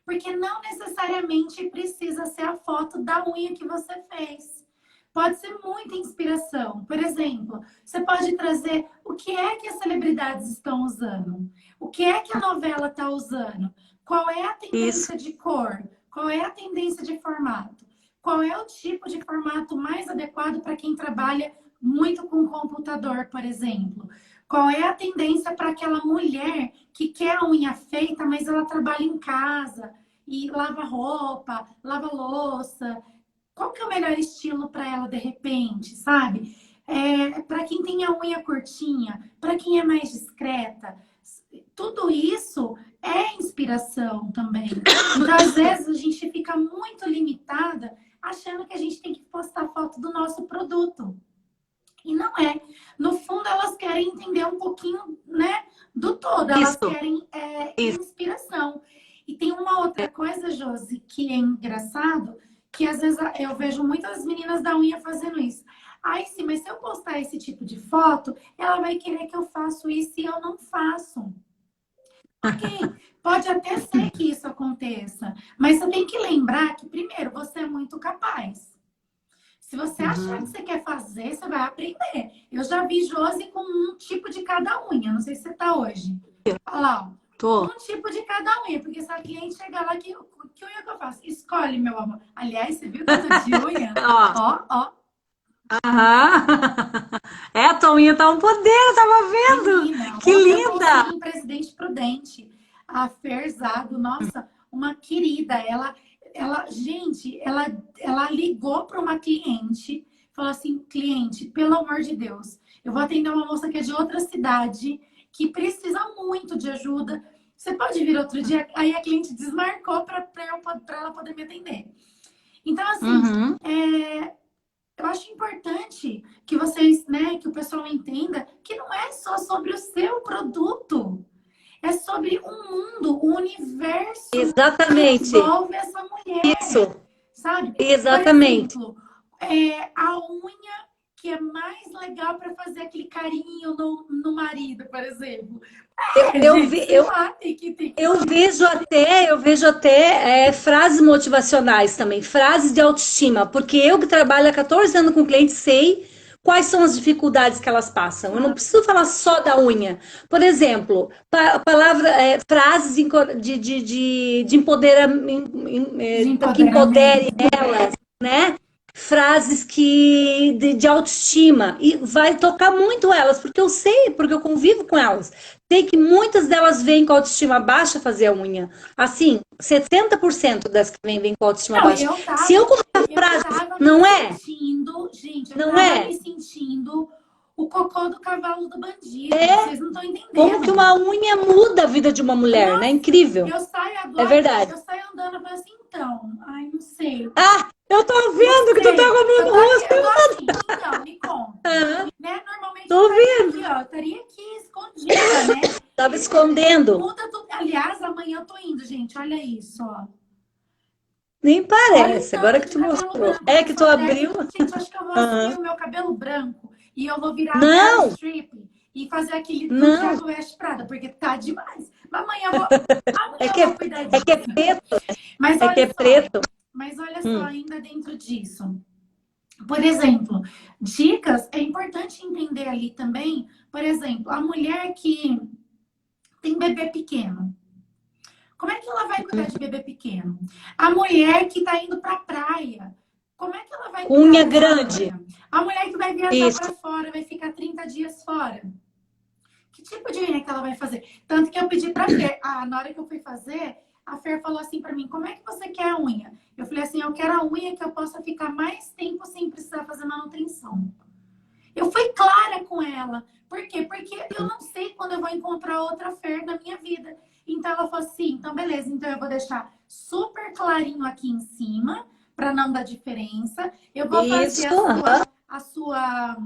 Porque não necessariamente precisa ser a foto da unha que você fez. Pode ser muita inspiração. Por exemplo, você pode trazer o que é que as celebridades estão usando, o que é que a novela está usando, qual é a Isso, tendência de cor, qual é a tendência de formato, qual é o tipo de formato mais adequado para quem trabalha muito com computador, por exemplo. Qual é a tendência para aquela mulher que quer a unha feita, mas ela trabalha em casa e lava roupa, lava louça? Qual que é o melhor estilo para ela de repente, sabe? Para quem tem a unha curtinha, para quem é mais discreta, tudo isso é inspiração também. Então, às vezes, a gente fica muito limitada achando que a gente tem que postar foto do nosso produto. E não é. No fundo, elas querem entender um pouquinho, né, do todo. Elas isso, querem isso. inspiração. E tem uma outra coisa, Josi, que é engraçado, que às vezes eu vejo muitas meninas da unha fazendo isso. Ai, sim, mas se eu postar esse tipo de foto, ela vai querer que eu faça isso e eu não faço. Ok, pode até ser que isso aconteça, mas você tem que lembrar que, primeiro, você é muito capaz. Se você achar que Uhum. você quer fazer, você vai aprender. Eu já vi Josi com um tipo de cada unha. Não sei se você tá hoje. Olha lá, ó. Tô. Um tipo de cada unha. Porque se a cliente chegar lá, que unha que eu faço? Escolhe, meu amor. Aliás, você viu que eu tô de unha? Ó, Ó, ó. aham. É, a tua unha tá um poder, eu tava vendo. Menina, Que ontem eu linda! consegui em Presidente Prudente. A Ferzado, nossa, uma querida. Gente, ela ligou para uma cliente, falou assim: cliente, pelo amor de Deus, eu vou atender uma moça que é de outra cidade, que precisa muito de ajuda. Você pode vir outro dia? Aí a cliente desmarcou para ela poder me atender. Então, assim, Uhum. eu acho importante que vocês, né, que o pessoal entenda que não é só sobre o seu produto, é sobre o mundo, o universo que Exatamente. envolve essa mulher, Isso, sabe? Por exatamente. exemplo, a unha que é mais legal para fazer aquele carinho no marido, por exemplo. Eu Gente, vi, sei lá, tem que. eu vejo até frases motivacionais também, frases de autoestima, porque eu que trabalho há 14 anos com clientes sei quais são as dificuldades que elas passam. Eu não preciso falar só da unha. Por exemplo, frases de empoderamento, De que empodere empoderamento. elas, né? Frases de autoestima e vai tocar muito elas, porque eu sei, porque eu convivo com elas. Sei que muitas delas vêm com autoestima baixa fazer a unha. Assim, 70% das que vêm com autoestima Não, baixa. Se eu colocar eu frases, tava me não é? sentindo, gente, eu Não tava é? me sentindo o cocô do cavalo do bandido. Vocês não estão Como que entendendo. uma unha muda a vida de uma mulher, né? Nossa, Incrível. eu saio É agora, verdade. eu saio andando e falo assim, então, ai, não sei, Ah, eu tô não vendo que tu tá sei. comprando Eu tô aqui, rosto. eu tô assim, então, me conta. Ah, Né? Normalmente eu tô estaria aqui, vendo. ó, eu estaria aqui escondida, né? Tava escondendo. Muda tudo. Aliás, amanhã eu tô indo, gente, olha isso, ó. Nem Olha o parece, agora tanto que de tu cabelo mostrou. branco É que que tu só cresce. abriu. Gente, acho que eu vou assumir Aham. o meu cabelo branco e eu vou virar a Meryl Não, Streep e fazer aquele do Não, Thiago West Prada, porque tá demais. Mas é amanhã que eu vou cuidar é que é disso. preto, Mas é que olha é só, preto. mas olha só, Hum, ainda dentro disso. Por exemplo, dicas, é importante entender ali também, por exemplo, a mulher que tem bebê pequeno. Como é que ela vai cuidar de bebê pequeno? A mulher que está indo para a praia. Como é que ela vai com cuidar unha dessa grande. unha? A mulher que vai viajar para Isso. fora, vai ficar 30 dias fora. Que tipo de unha que ela vai fazer? Tanto que eu pedi para a Fer, na hora que eu fui fazer, a Fer falou assim para mim: como é que você quer a unha? Eu falei assim: eu quero a unha que eu possa ficar mais tempo sem precisar fazer manutenção. Eu fui clara com ela. Por quê? Porque eu não sei quando eu vou encontrar outra Fer na minha vida. Então ela falou assim: então beleza, então eu vou deixar super clarinho aqui em cima, para não dar diferença. Eu vou fazer Isso. Aham. a sua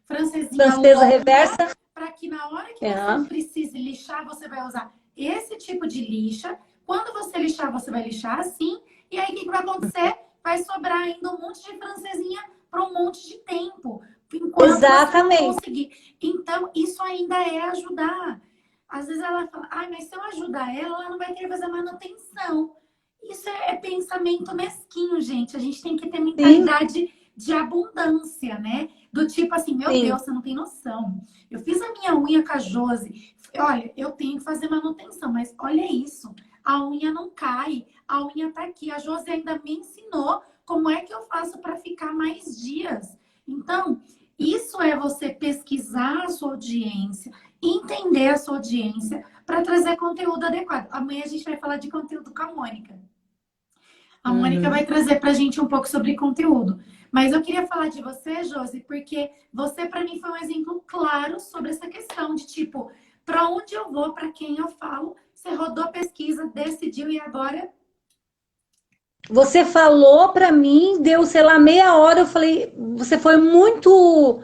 francesinha Francesa longa, reversa. para que na hora que você Aham. precise lixar, você vai usar esse tipo de lixa. Quando você lixar, você vai lixar assim. E aí o que vai acontecer? Vai sobrar ainda um monte de francesinha para um monte de tempo enquanto você não Exatamente. conseguir. Então, isso ainda é ajudar. Às vezes ela fala, mas se eu ajudar ela, ela não vai querer fazer manutenção. Isso é pensamento mesquinho, gente. A gente tem que ter Sim, mentalidade de abundância, né? Do tipo assim, meu sim. Deus, você não tem noção. Eu fiz a minha unha com a Josi. Olha, eu tenho que fazer manutenção, mas olha isso. A unha não cai, a unha tá aqui. A Josi ainda me ensinou como é que eu faço para ficar mais dias. Então, isso é você pesquisar a sua audiência, entender a sua audiência para trazer conteúdo adequado. Amanhã a gente vai falar de conteúdo com a Mônica. A Mônica Uhum. vai trazer para a gente um pouco sobre conteúdo. Mas eu queria falar de você, Josi, porque você, para mim, foi um exemplo claro sobre essa questão de tipo, para onde eu vou, para quem eu falo. Você rodou a pesquisa, decidiu e agora. Você falou para mim, deu, sei lá, meia hora, eu falei, você foi muito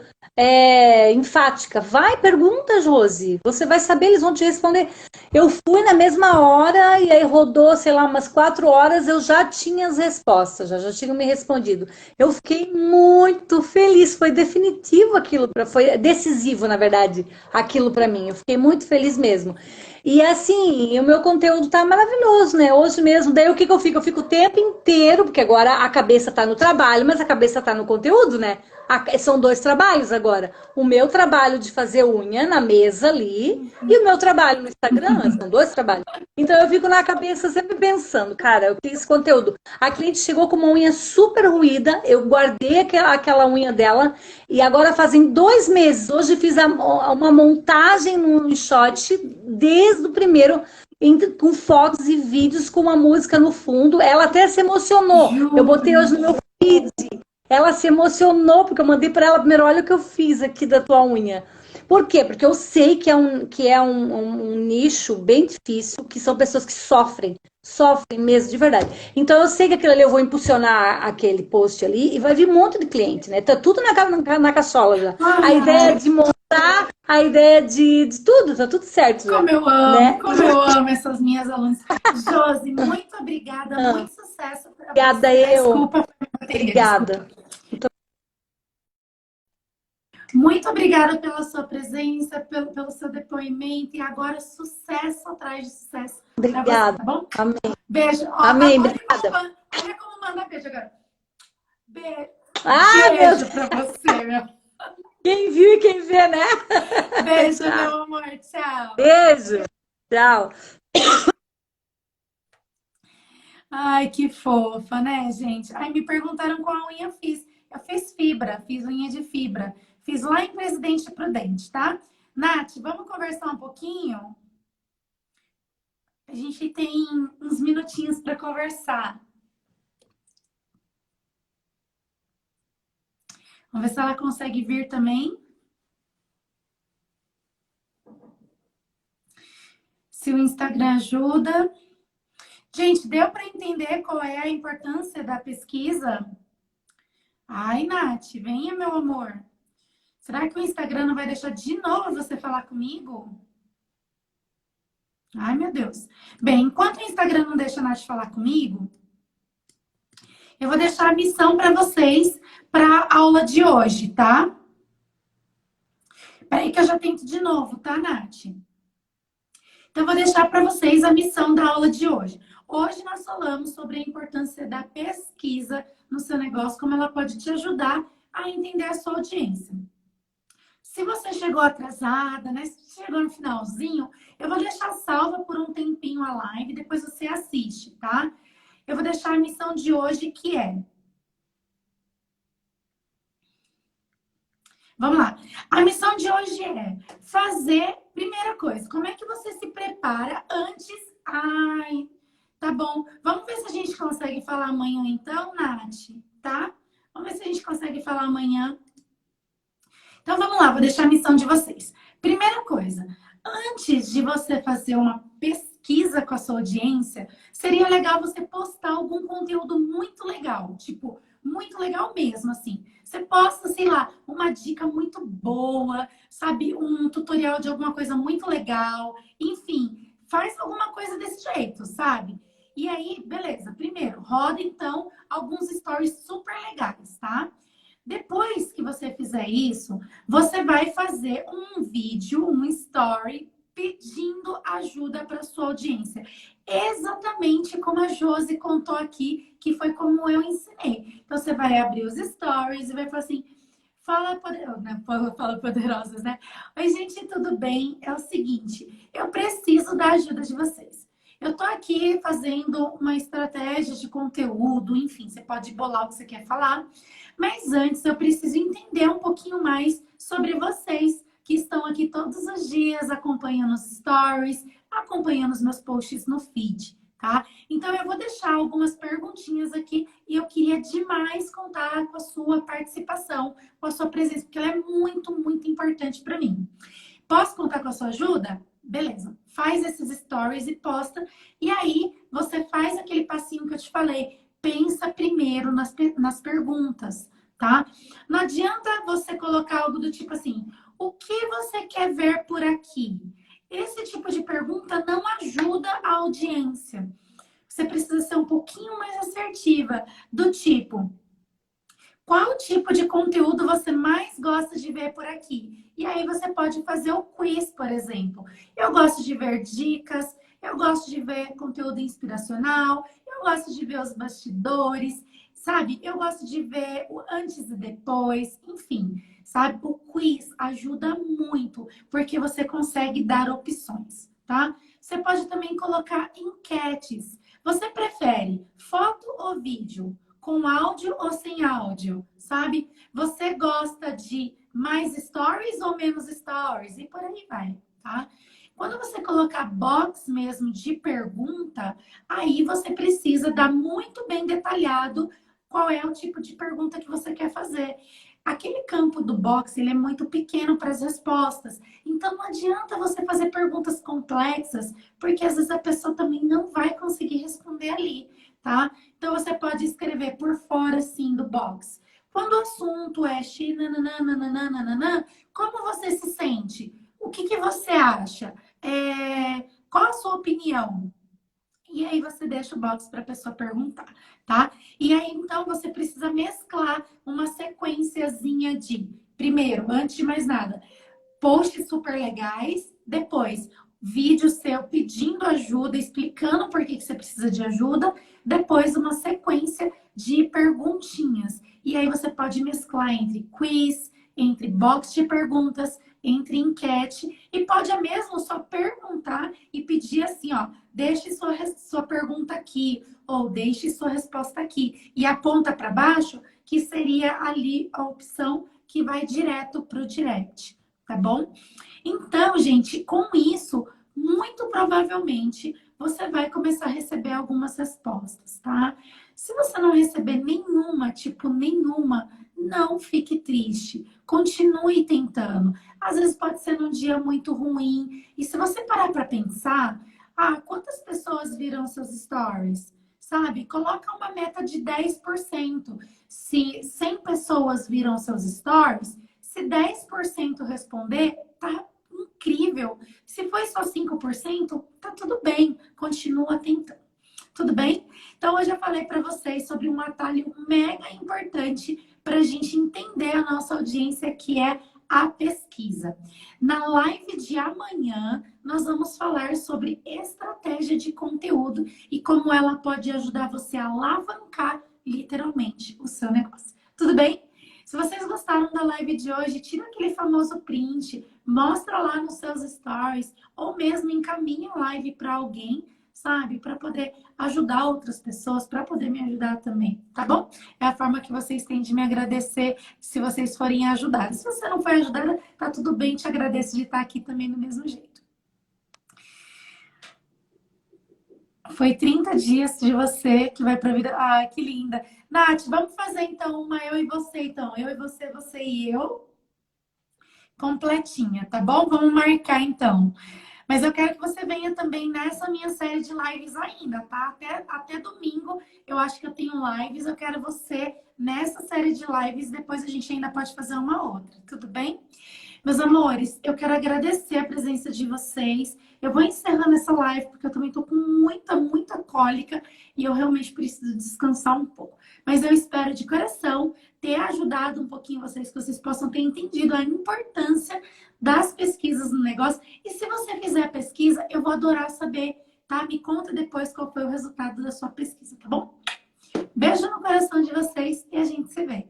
enfática. Vai, pergunta, Josi. Você vai saber, eles vão te responder. Eu fui na mesma hora e aí rodou, sei lá, umas 4 horas, eu já tinha as respostas, já tinham me respondido. Eu fiquei muito feliz, foi definitivo aquilo, foi decisivo, na verdade, aquilo para mim. Eu fiquei muito feliz mesmo. E assim, o meu conteúdo tá maravilhoso, né? Hoje mesmo, daí o que que eu fico? Eu fico o tempo inteiro, porque agora a cabeça tá no trabalho, mas a cabeça tá no conteúdo, né? São dois trabalhos agora. O meu trabalho de fazer unha na mesa ali e o meu trabalho no Instagram, são dois trabalhos. Então eu fico na cabeça sempre pensando, cara, eu fiz esse conteúdo. A cliente chegou com uma unha super ruída, eu guardei aquela unha dela e agora fazem 2 meses. Hoje fiz uma montagem no shot desde o primeiro, com fotos e vídeos com uma música no fundo. Ela até se emocionou. Eu botei Juro. hoje no meu feed. Ela se emocionou porque eu mandei para ela primeiro, olha o que eu fiz aqui da tua unha. Por quê? Porque eu sei que é um nicho bem difícil, que são pessoas que sofrem mesmo, de verdade. Então eu sei que aquilo ali eu vou impulsionar aquele post ali e vai vir um monte de cliente, né? Tá tudo na caçola já. A ideia Ai, de montar, a ideia de tudo, tá tudo certo já, né? como eu amo essas minhas alunas. Josi, muito obrigada, Ah, muito sucesso para obrigada você. eu, Desculpa, bateria, desculpa. obrigada. Muito obrigada pela sua presença, pelo seu depoimento e agora sucesso atrás de sucesso para você, Obrigada. tá bom? Amém. Beijo. Ó, Amém, obrigada. olha como manda beijo agora. Ah, meu Beijo Deus, para você, meu. quem viu e quem vê, né? Beijo, Tchau. meu amor. Tchau. Beijo. Tchau. Ai, que fofa, né, gente? Ai, me perguntaram qual unha eu fiz. Eu fiz fibra, fiz unha de fibra. Fiz lá em Presidente Prudente, tá? Nath, vamos conversar um pouquinho? A gente tem uns minutinhos para conversar. Vamos ver se ela consegue vir também. Se o Instagram ajuda. Gente, deu para entender qual é a importância da pesquisa? Ai, Nath, venha, meu amor. Será que o Instagram não vai deixar de novo você falar comigo? Ai, meu Deus. Bem, enquanto o Instagram não deixa a Nath falar comigo, eu vou deixar a missão para vocês para a aula de hoje, tá? Peraí que eu já tento de novo, tá, Nath? Então, eu vou deixar para vocês a missão da aula de hoje. Hoje nós falamos sobre a importância da pesquisa no seu negócio, como ela pode te ajudar a entender a sua audiência. Se você chegou atrasada, né? Se chegou no finalzinho, eu vou deixar salva por um tempinho a live, depois você assiste, tá? Eu vou deixar a missão de hoje que é... Vamos lá. A missão de hoje é fazer... Primeira coisa, como é que você se prepara antes... Ai, tá bom. Vamos ver se a gente consegue falar amanhã então, Nath, tá? Vamos ver se a gente consegue falar amanhã. Então, vamos lá, vou deixar a missão de vocês. Primeira coisa, antes de você fazer uma pesquisa com a sua audiência, seria legal você postar algum conteúdo muito legal, tipo, muito legal mesmo, assim. Você posta, sei lá, uma dica muito boa, sabe? Um tutorial de alguma coisa muito legal, enfim, faz alguma coisa desse jeito, sabe? E aí, beleza, primeiro, roda então alguns stories super legais, tá? Depois que você fizer isso, você vai fazer um vídeo, um story, pedindo ajuda para sua audiência. Exatamente como a Josi contou aqui, que foi como eu ensinei. Então, você vai abrir os stories e vai falar assim, fala poderosas, né? Oi, gente, tudo bem? É o seguinte, eu preciso da ajuda de vocês. Eu tô aqui fazendo uma estratégia de conteúdo, enfim, você pode bolar o que você quer falar. Mas antes eu preciso entender um pouquinho mais sobre vocês que estão aqui todos os dias acompanhando os stories, acompanhando os meus posts no feed, tá? Então eu vou deixar algumas perguntinhas aqui e eu queria demais contar com a sua participação, com a sua presença, porque ela é muito, muito importante para mim. Posso contar com a sua ajuda? Beleza. Faz esses stories e posta. E aí você faz aquele passinho que eu te falei. Pensa primeiro nas perguntas, tá? Não adianta você colocar algo do tipo assim, o que você quer ver por aqui? Esse tipo de pergunta não ajuda a audiência. Você precisa ser um pouquinho mais assertiva, do tipo, qual tipo de conteúdo você mais gosta de ver por aqui? E aí você pode fazer o quiz, por exemplo. Eu gosto de ver dicas, eu gosto de ver conteúdo inspiracional, eu gosto de ver os bastidores, sabe? Eu gosto de ver o antes e depois, enfim, sabe? O quiz ajuda muito, porque você consegue dar opções, tá? Você pode também colocar enquetes. Você prefere foto ou vídeo? Com áudio ou sem áudio, sabe? Você gosta de mais stories ou menos stories? E por aí vai, tá? Quando você colocar box mesmo de pergunta, aí você precisa dar muito bem detalhado qual é o tipo de pergunta que você quer fazer. Aquele campo do box, ele é muito pequeno para as respostas. Então, não adianta você fazer perguntas complexas, porque às vezes a pessoa também não vai conseguir responder ali, tá? Então, você pode escrever por fora, assim, do box. Quando o assunto é xinanananananananã, como você se sente? O que você acha? Qual a sua opinião? E aí você deixa o box para a pessoa perguntar, tá? E aí, então, você precisa mesclar uma sequenciazinha de, primeiro, antes de mais nada, posts super legais, depois vídeo seu pedindo ajuda, explicando por que você precisa de ajuda, depois uma sequência de perguntinhas. E aí você pode mesclar entre quiz, entre box de perguntas, entre enquete, e pode mesmo só perguntar e pedir assim, ó, deixe sua pergunta aqui, ou deixe sua resposta aqui, e aponta para baixo, que seria ali a opção que vai direto para o direct, tá bom? Então, gente, com isso, muito provavelmente você vai começar a receber algumas respostas, tá? Se você não receber nenhuma, tipo nenhuma, não fique triste. Continue tentando. Às vezes pode ser num dia muito ruim. E se você parar para pensar, quantas pessoas viram seus stories? Sabe? Coloca uma meta de 10%. Se 100 pessoas viram seus stories, se 10% responder, tá incrível. Se foi só 5%, tá tudo bem. Continua tentando. Tudo bem? Então, hoje eu falei para vocês sobre um atalho mega importante para a gente entender a nossa audiência, que é a pesquisa. Na live de amanhã, nós vamos falar sobre estratégia de conteúdo e como ela pode ajudar você a alavancar literalmente o seu negócio. Tudo bem? Se vocês gostaram da live de hoje, tira aquele famoso print, mostra lá nos seus stories ou mesmo encaminha a live para alguém, sabe? Para poder ajudar outras pessoas, para poder me ajudar também, tá bom? É a forma que vocês têm de me agradecer se vocês forem ajudados. Se você não foi ajudada, tá tudo bem, te agradeço de estar aqui também do mesmo jeito. Foi 30 dias de você que vai pra vida. Ah, que linda. Nath, vamos fazer então uma eu e você, então. Eu e você, você e eu. Completinha, tá bom? Vamos marcar então. Mas eu quero que você venha também nessa minha série de lives ainda, tá? Até domingo eu acho que eu tenho lives. Eu quero você nessa série de lives. Depois a gente ainda pode fazer uma outra, tudo bem? Meus amores, eu quero agradecer a presença de vocês. Eu vou encerrando essa live porque eu também tô com muita cólica e eu realmente preciso descansar um pouco. Mas eu espero de coração ter ajudado um pouquinho vocês, que vocês possam ter entendido a importância das pesquisas no negócio. E se você fizer a pesquisa, eu vou adorar saber, tá? Me conta depois qual foi o resultado da sua pesquisa, tá bom? Beijo no coração de vocês e a gente se vê.